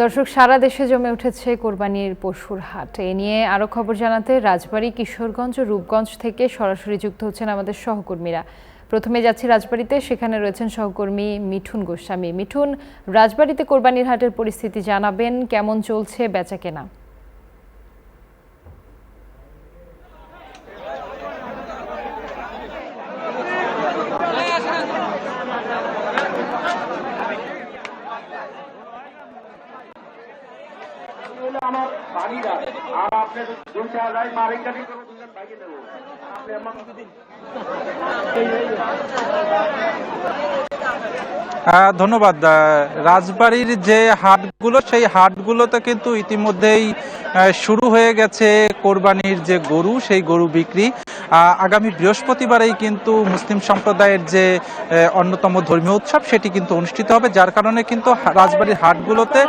দর্শক, সারা দেশে জমে উঠেছে কোরবানির পশুর হাট। এ নিয়ে আরো খবর জানাতে রাজবাড়ী, কিশোরগঞ্জ ও রূপগঞ্জ থেকে সরাসরি যুক্ত হচ্ছেন আমাদের সহকর্মীরা। প্রথমে যাচ্ছি রাজবাড়ীতে, সেখানে রয়েছেন সহকর্মী মিঠুন গোস্বামী। মিঠুন, রাজবাড়ীতে কোরবানির হাটের পরিস্থিতি জানাবেন, কেমন চলছে বেচাকেনা? আমার বাড়িরা আর আপনার দুইটা যাই মারিকাটি করে দুজন ভাগে দেবো আপনি আমার ধন্যবাদ। রাজবাড়ীর যে হাটগুলো, সেই হাটগুলোতে কিন্তু ইতিমধ্যেই শুরু হয়ে গেছে কোরবানির যে গরু, সেই গরু বিক্রি। আগামী বৃহস্পতিবারেই কিন্তু মুসলিম সম্প্রদায়ের যে অন্যতম ধর্মীয় উৎসব, সেটি কিন্তু অনুষ্ঠিত হবে, যার কারণে কিন্তু রাজবাড়ীর হাটগুলোতে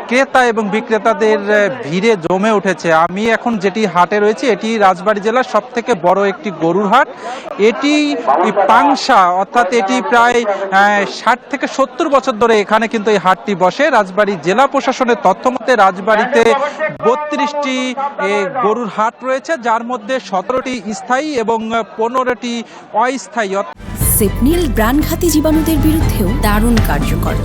ক্রেতা এবং বিক্রেতাদের ভিড়ে জমে উঠেছে। আমি এখন যেটি হাটে রয়েছি, এটি রাজবাড়ী জেলার সব থেকে বড় একটি গরুর হাট। এটি পাংশা, অর্থাৎ এটি প্রায় 60 থেকে 70 বছর ধরে এখানে কিন্তু এই হাটটি বসে। রাজবাড়ী জেলা প্রশাসনের তথ্য মতে রাজবাড়ীতে 32টি গরুর হাট রয়েছে, যার মধ্যে 17টি স্থায়ী এবং 15টি অস্থায়ী। সিপনিল প্রাণঘাতী জীবাণুদের বিরুদ্ধেও দারুণ কার্যকর।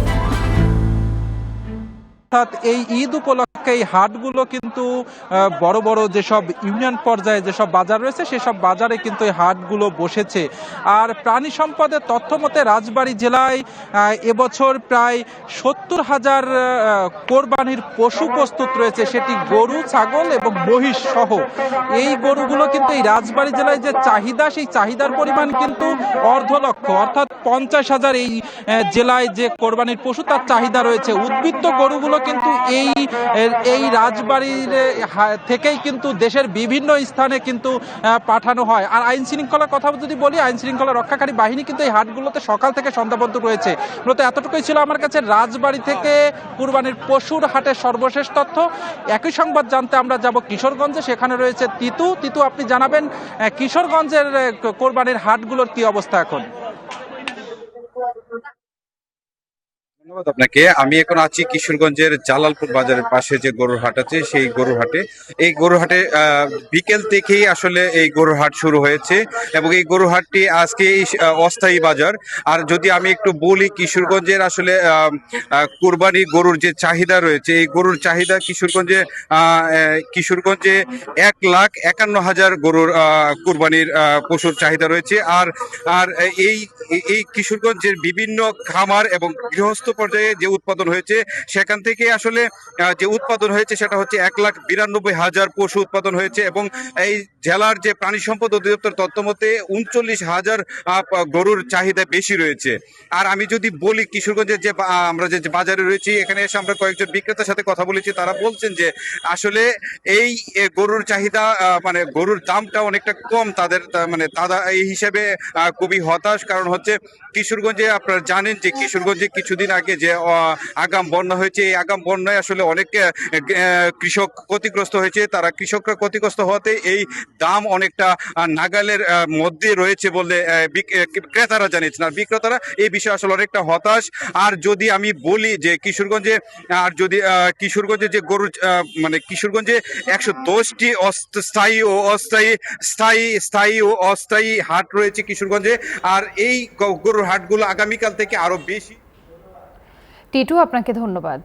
অর্থাৎ এই ঈদ উপলক্ষে এই হাটগুলো কিন্তু বড় বড় যেসব ইউনিয়ন পর্যায়ে যেসব বাজার রয়েছে, সেসব বাজারে কিন্তু এই হাটগুলো বসেছে। আর প্রাণী সম্পদের তথ্য মতে রাজবাড়ী জেলায় এবছর প্রায় 70,000 কোরবানির পশু প্রস্তুত রয়েছে, সেটি গরু, ছাগল এবং মহিষ সহ। এই গরুগুলো কিন্তু এই রাজবাড়ী জেলায় যে চাহিদা, সেই চাহিদার পরিমাণ কিন্তু 1.5 লক্ষ, অর্থাৎ 50,000 এই জেলায় যে কোরবানির পশু, তার চাহিদা রয়েছে। উদ্বৃত্ত গরুগুলো কিন্তু এই রাজবাড়ির থেকেই কিন্তু দেশের বিভিন্ন স্থানে কিন্তু পাঠানো হয়। আর আইন শৃঙ্খলার কথা যদি বলি, আইন শৃঙ্খলা রক্ষাকারী বাহিনী কিন্তু এই হাটগুলোতে সকাল থেকে সন্ধ্যা পর্যন্ত রয়েছে। মূলত এতটুকুই ছিল আমার কাছে রাজবাড়ী থেকে কুরবানির পশুর হাটের সর্বশেষ তথ্য। একই সংবাদ জানতে আমরা যাব কিশোরগঞ্জে, সেখানে রয়েছে তিতু। তিতু, আপনি জানাবেন কিশোরগঞ্জের কোরবানির হাটগুলোর কি অবস্থা এখন? ধন্যবাদ আপনাকে। আমি এখন আছি কিশোরগঞ্জের জালালপুর বাজারের পাশে যে গরুর হাট আছে, সেই গরুর হাটে। এই গরুর হাটে বিকেল থেকেই আসলে এই গরুর হাট শুরু হয়েছে এবং এই গরুর হাটটি আজকে অস্থায়ী বাজার। আর যদি আমি একটু বলি, কিশোরগঞ্জের আসলে কুরবানি গরুর যে চাহিদা রয়েছে, এই গরুর চাহিদা কিশোরগঞ্জে 1,51,000 গরুর কুরবানির পশুর চাহিদা রয়েছে। আর আর এই এই কিশোরগঞ্জের বিভিন্ন খামার এবং গৃহস্থ পর্যায়ে যে উৎপাদন হয়েছে, সেখান থেকে আসলে যে উৎপাদন হয়েছে সেটা হচ্ছে 1,92,000 পশু উৎপাদন হয়েছে। এবং এই জেলার যে প্রাণী সম্পদ অধিদপ্তর তথ্য মতে 39,000 গরুর চাহিদা বেশি রয়েছে। আর আমি যদি বলি, কিশোরগঞ্জের যে আমরা যে বাজারে রয়েছি, এখানে এসে আমরা কয়েকজন বিক্রেতার সাথে কথা বলেছি। তারা বলছেন যে আসলে এই গরুর চাহিদা, মানে গরুর দামটা অনেকটা কম তাদের, মানে তারা এই হিসেবে খুবই হতাশ। কারণ হচ্ছে কিশোরগঞ্জে আপনারা জানেন যে কিশোরগঞ্জে কিছুদিন আগে যে আগাম বন্যা হয়েছে, এই আগাম বন্যায় আসলে অনেক কৃষক ক্ষতিগ্রস্ত হয়েছে। তারা কৃষকরা ক্ষতিগ্রস্ত হওয়াতে এই দাম অনেকটা নাগালের মধ্যে রয়েছে বলে ক্রেতারা জানিয়েছেন। আর বিক্রেতারা এই বিষয়ে আসলে অনেকটা হতাশ। আর যদি আমি বলি যে কিশোরগঞ্জে যে গরু, মানে কিশোরগঞ্জে 110টি স্থায়ী ও অস্থায়ী হাট রয়েছে কিশোরগঞ্জে। আর এই গরুর হাটগুলো আগামীকাল থেকে আরো বেশি। টিটু, আপনাকে ধন্যবাদ।